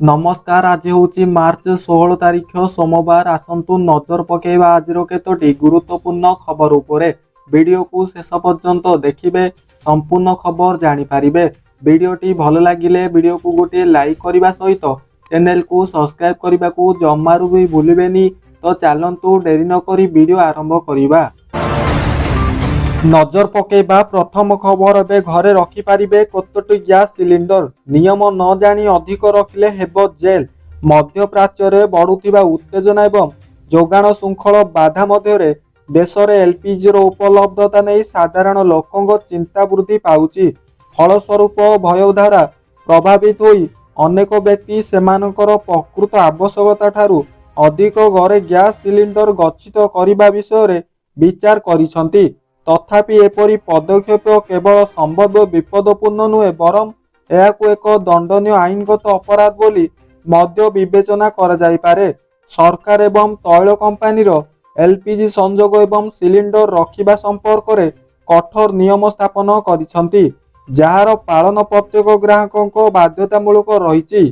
नमस्कार। आज हूँ मार्च 16 तारीख सोमवार। आसतु नजर पकेवा आज केतोटी गुरुत्वपूर्ण खबर उपरे। वीडियो को शेष पर्यंत देखिए संपूर्ण खबर जानीपारे। वीडियोटी भल लगिले वीडियो को गोटे लाइक करने सहित चैनल को सब्सक्राइब करने को जमारू भी भूलें। तो चलतु डेरी नक वीडियो आरंभ करवा। नजर पकेबा प्रथम खबर। एवं घरे रखिपारे केतोटी गैस सिलिंडर। नियम न जानी अधिक रखिले हेब जेल। मध्यप्राच्य बढ़ुवा उत्तेजना एवं जोगाण श्रृंखल बाधा मध्य देश में एलपीजी उपलब्धता नहीं साधारण लोकों चिंता वृद्धि पाउची। फलस्वरूप भय द्वारा प्रभावित होई अनेक व्यक्ति सेमानकर प्रकृत आवश्यकता ठारू अधिक घरे गैस सिलिंडर गच्छित करने विषय विचार करिसंती। तथापि एपरी पदक्षेप केवल संभव विपदपूर्ण नुहे बरं यह एक दंडनीय आईनगत अपराध बोली मध्य विवेचना करा जाई पारे। सरकार एवं तैल कंपानीर एलपीजी संजोग एवं सिलिंडर रखिबा संपर्क में कठोर नियम स्थापन करिसंती, जार पालन प्रत्येक ग्राहकों बाध्यतामूलक रही।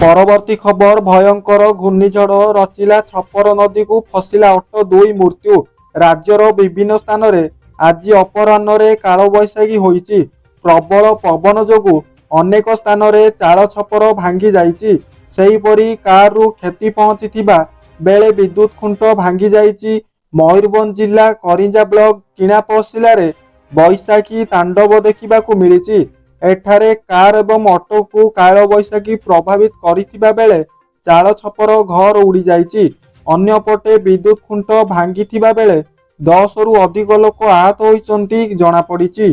परवर्ती खबर। भयंकर घूर्णिझड़ रचिला छपर नदी को फसिला ऑटो, 2 मृत्यु। राज्यर विभिन्न स्थान रे आज अपराह्न कालबैशाखी होईची। प्रबल पवन जोगु अनेक स्थान रे चाल छपर भांगी जाइची। सेहीपरि कारु क्षति पहुंचीथिबा बेले विद्युत खुंट भांगी जाइची। मयूरभंज जिला करिंजा ब्लॉक किणापशिला रे बैशाखी तांडव देखिबाकू मिलिची। एठारे कार एवं ऑटो को कालबैशाखी प्रभावित करिथिबा बेले चाल छपर घर उड़ी जाइची। अन्यपटे विद्युत खुंट भांगी बेले 10 रु अधिक लोक आहत होइचंती जणा पड़िची।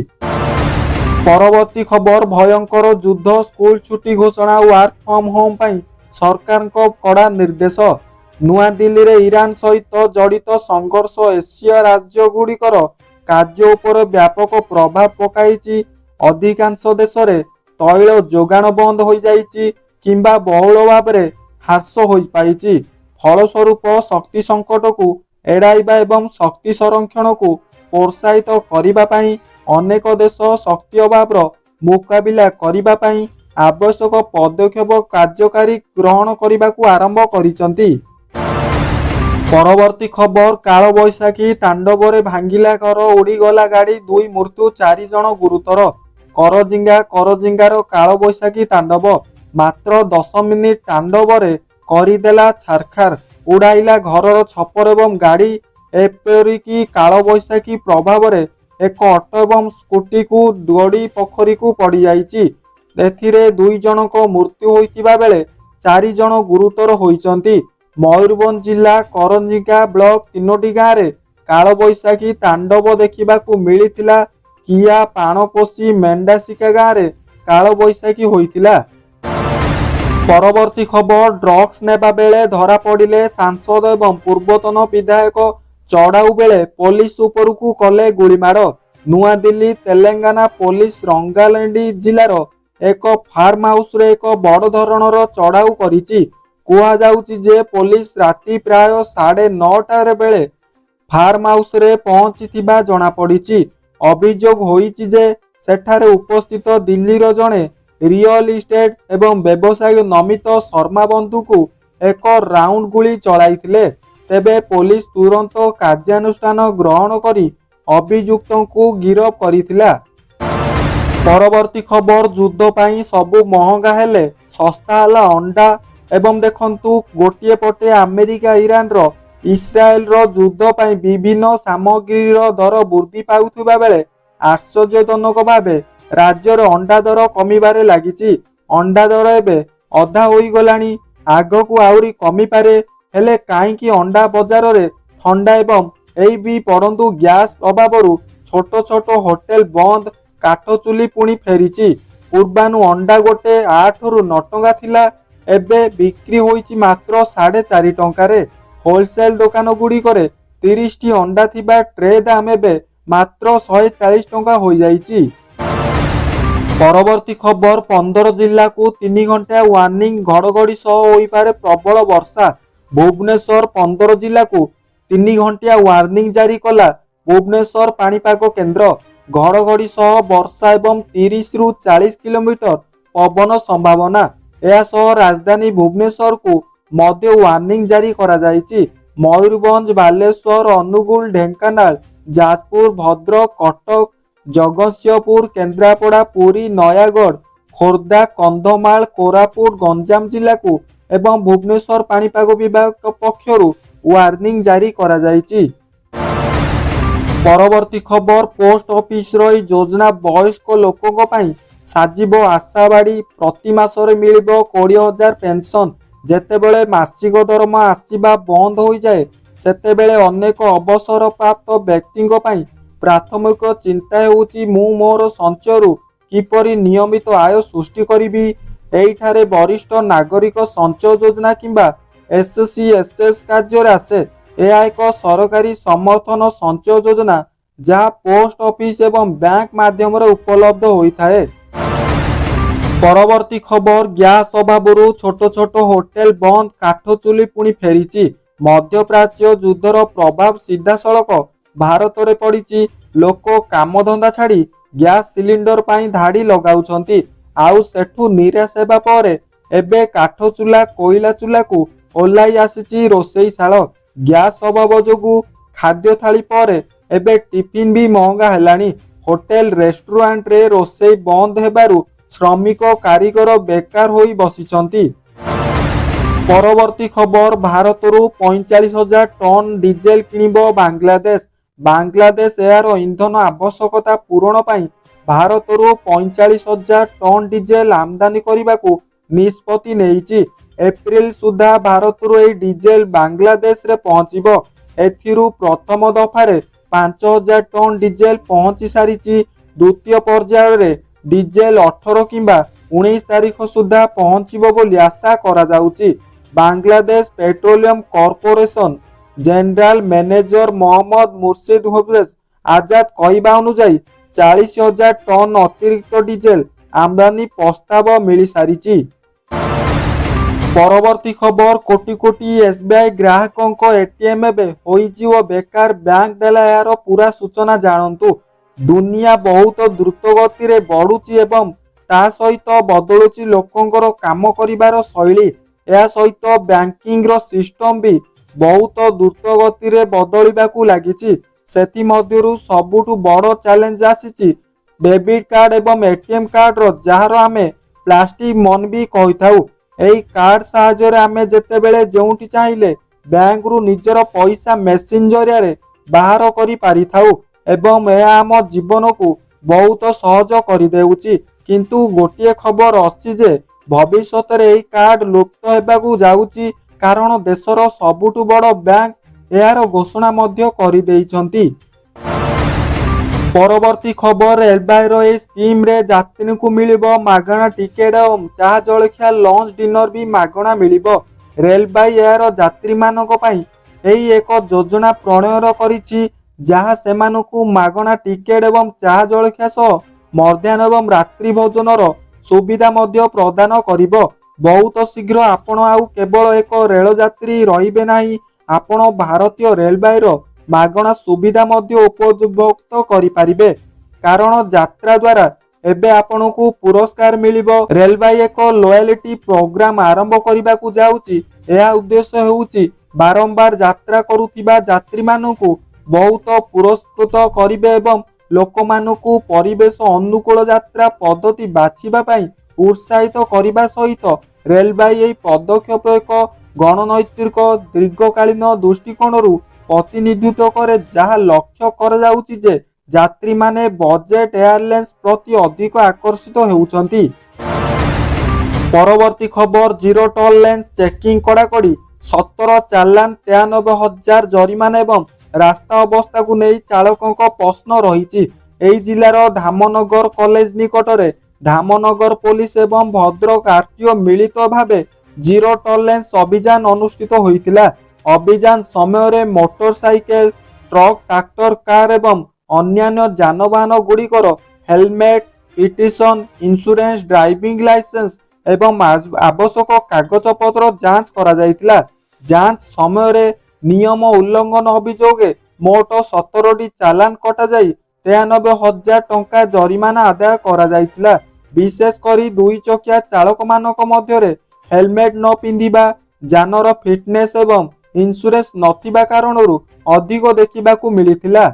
परवर्ती खबर। भयंकर युद्ध, स्कूल छुट्टी घोषणा, वर्क फ्रॉम होम पाई सरकार को कड़ा निर्देश। नुआ दिल्ली रे ईरान सहित जड़ित संघर्ष एशिया राज्य गुड़िकर कार्य उपर व्यापक प्रभाव पकाइची। अधिकांश देश रे तैल जोगाण बंद हो जाइची किंबा बहुल भाव में ह्रास हो पाइची। फलस्वरूप शक्ति संकट को एड़ाइबा एवं शक्ति संरक्षण को प्रोत्साहित करिबा पाई अनेक देश शक्ति अभाव मुकाबिला करिबा पाई आवश्यक पदक्षेप कार्यकारी ग्रहण करने को आरंभ करिसंती। परवर्ती खबर। कालबैशाखी तांडव रे भांगिला घर, उड़ीगला गाड़ी, 2 मृत्यु, 4 जन गुरुतर। करजिंगार कालबैशाखी तांडव मात्र 10 मिनिट तांडव रे करिदेला छारखार, उड़ाइला घरर छपर एवं गाड़ी। एपरिकी कालबैशाखी प्रभाव में एक ऑटो एवं स्कूटी को गड़ी पोखरी को पड़ जाइची। एथिरे 2 जन को मृत्यु होइतिबा बेले 4 जन गुरुतर होइचंती। मयूरभंज जिला करंजिका ब्लॉक 3टी गाँव रे कालबैशाखी तांडव देखिबाकू मिलिथिला। किया पाणपोषी मेंडासिका गाँव रे कालबैशाखी होइतिला। परवर्ती खबर। ड्रग्स नेबा बेले धरा पड़िले सांसद एवं पूर्वतन विधायक। चढ़ाऊ बेले पुलिस उपरकू कले गुलीमाड़। नुआ दिल्ली तेलंगाना पुलिस रंगारेड्डी जिलार एक फार्म हाउस रे एक बड़ धरणर चढ़ाऊ करिची। कुहा जाउची जे पुलिस राति प्राय 9:30 बेले फार्म हाउस रे पहुंचीथिबा जणा पड़िची। अभियोग होईची जे सेठारे उपस्थित दिल्लीर जणे रियल इस्टेट एवं व्यवसायी नमित शर्मा बंधु को एक राउंड गुली चलाइथिले। तेबे पुलिस तुरंत कार्यानुष्ठान ग्रहण करी अभियुक्तों को गिरफ्त करिथिला। परवर्ती खबर। युद्ध पाई सबु महंगा हेले सस्ता हला अंडा। एवं देखंतु गोटिए पटे अमेरिका ईरान रो इस्राएल रो युद्ध पाई विभिन्न सामग्री दर वृद्धि पाउथिबा बेले आश्चर्यजनक भावे राज्यर अंडा दर कमिबारे लागिची। अंडा दर एबे अधा होई गलानी, आग को आउरी कमी पारे। हेले काईकी अंडा बजार रे ठंडा एवं एई भी पड़ंतु गैस अभावरू छोट छोट होटेल बंद, काठ चुली पुणी फेरीची। पूर्वानु अंडा गोटे 8 रु 9 टंका थिला, एबे बिक्री होईची मात्र 4.5 टंकारे। होलसेल दुकान गुड़िकरे 30 टी अंडा थिबा ट्रे दाम एबे मात्र 140 टंका हो जाइची। परवर्ती खबर। 15 जिला को 3 घंटा वार्निंग, घड़घड़ी सह होई पारे प्रबल वर्षा। भुवनेश्वर 15 जिला को 3 घंटिया वार्निंग जारी कला भुवनेश्वर पाणीपाग केन्द्र। घड़घड़ी सह वर्षा एवं 30 रु 40 किलोमीटर पवन संभावना। एसह राजधानी भुवनेश्वर को मध्य वार्निंग जारी करा जायछि। मयूरभंज, बालेश्वर, अनुगुल, ढेंकानाल, जाजपुर, भद्रक, कटक, जगतसिंहपुर, केन्द्रापड़ा, पुरी, नयागढ़, खोर्धा, कंधमाल, कोरापुट, गंजाम जिला को एवं भुवनेश्वर पाणीपाग विभाग पक्षरु वार्निंग जारी करा जायछि। परवर्ती खबर, पोस्ट ऑफिस रो योजना वयस्क लोकों पई साजिबो आशाबाड़ी। प्रति मासरे मिलिबो 20,000 पेंशन। जेतेबेले मासिक दरमा आसीबा बंद हो जाए सेतेबेले अनेक अवसर प्राप्त व्यक्तिंक पई प्राथमिक चिंता हेउची मु मोर संचयरू किपरि नियमित आय सृष्टि करिबी। एइठारे वरिष्ठ नागरिक संचय योजना किंबा SCSS कार्य आसे। यह एक सरकारी समर्थन संचय योजना जहाँ पोस्ट ऑफिस एवं बैंक माध्यम उपलब्ध होता है। परवर्ती खबर, गैस अभाव छोट छोट होटेल बंद, काठ चुली पुणी फेरी। मध्यप्राच्य युद्धर प्रभाव सीधा सड़क भारत में पड़ी। लोक काम धंदा छाड़ी गैस सिलिंडर पाई धाड़ी लगाउछंती। आउ सेठू निराश हेबा परे एबे काठ चूल्हा कोयला चूल्हा को ओह्लाई आसीची रोषेईशाल। गैस अभाव जोगु खाद्य थाली परे एबे टिफिन भी महंगा हेलानी। होटेल रेस्टोरेंट रे रोषेई बंद हेबारु श्रमिक कारीगर बेकार होई बसिछंती। परवर्ती खबर, भारतरू 45,000 टन डीजेल किणिबो बांग्लादेश। बांग्लादेश यार इंधन आवश्यकता पूरण पाई भारतरू 45,000 टन डीजेल आमदानी करने निष्पत्ति नेइछि। एप्रिल सुधा भारतरू ए डीजेल बांग्लादेश रे पहुंचीबो। एथिरू प्रथम दफारे 5,000 टन डीजेल पहुंची सारिछि। द्वितीय पर्याय रे डीजेल 18 किंबा 19 तारीख सुधा पहुंचीबो बोली आशा करा जाउछि। Bangladesh petroleum corporation general manager Mohammad Murshid Hussain आजाद कहवा अनुसार 40,000 टन अतिरिक्त डीजेल आमदानी प्रस्ताव मिल सारी। परवर्ती खबर, कोटी कोटी SBI ग्राहकों एटीएम हो बेकार, बैंक देला यार पूरा सूचना जानतु। दुनिया बहुत द्रुत गति रे बढ़ुची एवं ता सहित बदलुची लोकंकर काम करिवार शैली। या सहित बैंकिंग रो सिस्टम भी बहुत द्रुत गति रे बदलिबाकू लागिची। सेति मध्यरु सबुठु बड़ चैलेंज आसीची डेबिट कार्ड एवं एटीएम कार्ड रो, जहार आमे प्लास्टिक मन भी कहि थाउ। एई कार्ड साहाय्य रे आमे जेतेबेले जोंटी चाहिले बैंक रु निजर पैसा मेसिन जरिया रे बाहर करि पारि थाउ एवं यह आम जीवन को बहुत सहज कर देउची। किंतु गोटिए खबर अछि जे भविष्य रे एई कार्ड लुप्त हेबाकू जाउची, कारण देशर सबुठु बड़ बैंक यार घोषणा मध्य करि देइछंती। परवर्ती खबर, रेलबाईर ए स्कीम रे यात्री को मिलिबो मागणा टिकेट और चाह जलखिया लंच डिनर भी मागणा मिलिबो। रेलबाई यार यात्री मानक पई एई एक योजना प्रणयन करिछि, जहाँ सेमानकु मागणा टिकेट एवं चाह जलखिया सह मध्याह्न एवं रात्रि भोजनर सुविधा मध्य प्रदान करिबो। बहुत शीघ्र आपण आउ केवल एक रेल यात्री रहिबे नाही, आपण भारतीय रेलबाईर मागणा सुविधा मध्य उपभोक्त करि पारिबे, कारण यात्रा द्वारा एबे आपनकु पुरस्कार मिलिबो। रेलबाई एक लॉयल्टी प्रोग्राम आरंभ करिबाकू जाउची। एहा उद्देश्य हेउची बारंबार यात्रा करुथिबा यात्री मानकु बहुत पुरस्कृत करिबे एवं लोकमानकु परिवेश अनुकूल यात्रा पद्धति बाछिबा पई उत्साहित करिबा सहित रेलबाई एई पदक्षेप एक गणनैतिक दीर्घकालीन दृष्टिकोणरू प्रतिनिधित्व करे, जहाँ लक्ष्य कर जाउची जे यात्री माने बजेट एयरलाइंस प्रति अधिक आकर्षित हेउचंती। परवर्ती खबर, जीरो टॉलरेंस चेकिंग कड़ाकड़ी, 17 चालान, 93,000 जरिमाना एवं रास्ता अवस्था को नहीं चालकों प्रश्न रही। एई जिलार धामनगर कॉलेज निकटरे धामनगर पुलिस एवं भद्रक आरटीओ मिलित भावे जीरो टॉलरेंस अभियान अनुष्ठित होइतिला। अभियान समय मोटरसाइकेल, ट्रक, ट्रैक्टर, कार एवं अन्यान्य जानवाहन गुड़िकर helmet, petition, insurance, driving licence एवं आवश्यक कागज पत्र जांच करा जाइतिला। जांच समय नियम उल्लंघन अभियोग मोट 17टी चालान कटा जाई 93,000 टंका जरिमाना आदाय करा जाइतिला। विशेष करी दुई चकिया चालक मानक मध्यरे हेलमेट न पिंधिबा, जानर फिटनेस एवं इंश्योरेंस नथिबा कारणरू अधिक देखिबाकू मिलिथिला।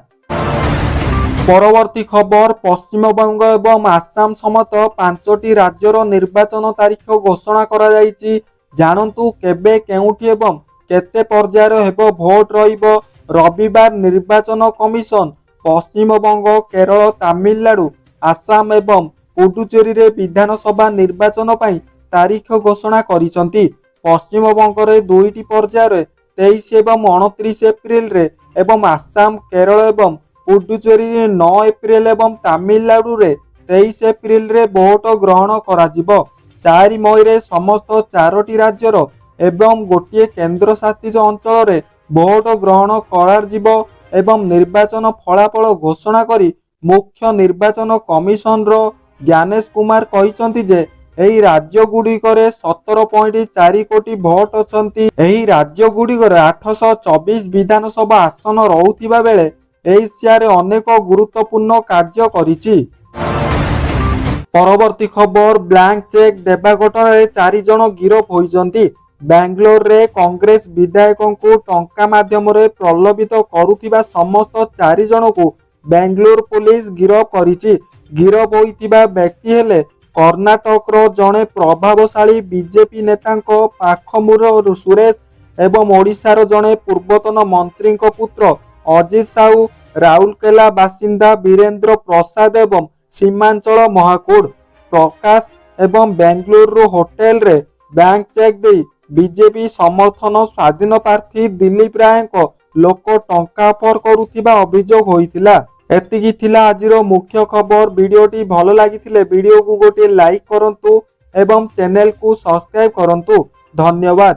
परवर्ती खबर, पश्चिमबंग एवं आसाम समेत 5टी राज्यर निर्वाचन तारीख घोषणा करा जायछि। जानन्तु केबे केउठी एवं केते पर्यायर हेबो भोट रहिबो। रविवार निर्वाचन कमिशन पश्चिमबंग, केरल, तामिलनाडु, आसाम एवं पुडुचेरी रे विधानसभा निर्वाचन पई तारीख घोषणा करिसंती। पश्चिमबंग रे दुईटी पर्यायर 23 एवं 29 एप्रिल रे एवं आसाम, केरल एवं पुडुचेरी रे 9 एप्रिल एवं तामिलनाडु रे 23 एप्रिल रे भोट ग्रहण कराजिबो। 4 मई रे समस्त 4टी राज्यर एवं गोटे केंद्र शासित अंचल रे भोट ग्रहण कराजिबो एवं निर्वाचन फलाफल घोषणा करी मुख्य निर्वाचन कमिशन रो ज्ञानेश कुमार कहिसंती जे एही राज्य गुड़िकरे 17.4 कोटी भोट अछंती। एही राज्य गुड़िकरे 824 विधानसभा आसन रहुथिबा बेले एशिया रे अनेक गुरुत्वपूर्ण कार्य करिछि। परवर्ती खबर, ब्लैंक चेक देबा घटना 4 जन गिरफ होइसंती। बेंगलोर रे कांग्रेस विधायकों को टंका माध्यम रे प्रलोभित करुथिबा समस्त 4 जन को बेंगलोर पुलिस गिरफ करिछि। गिरफ होइथिबा व्यक्ति हेले कर्नाटक रो जणे प्रभावशाली बीजेपी नेतांको पाखमुर सुरेश एवं ओडिशार जणे पूर्वतन मंत्री पुत्र अजित साहू, राउरकेला बासिंदा वीरेंद्र प्रसाद एवं सीमांचल महाकूड प्रकाश एवं बेंगलुरु होटेल रे बैंक चेक दे बीजेपी समर्थन स्वाधीन प्रार्थी दिलीप राय को लोक टंका ऑफर करुथिबा अभियोग होइथिला। एतिकी थिला आजिर मुख्य खबर। वीडियोटी भल लागिथिले वीडियो को गोटे लाइक करंतु एवं चैनल को सब्सक्राइब करंतु। धन्यवाद।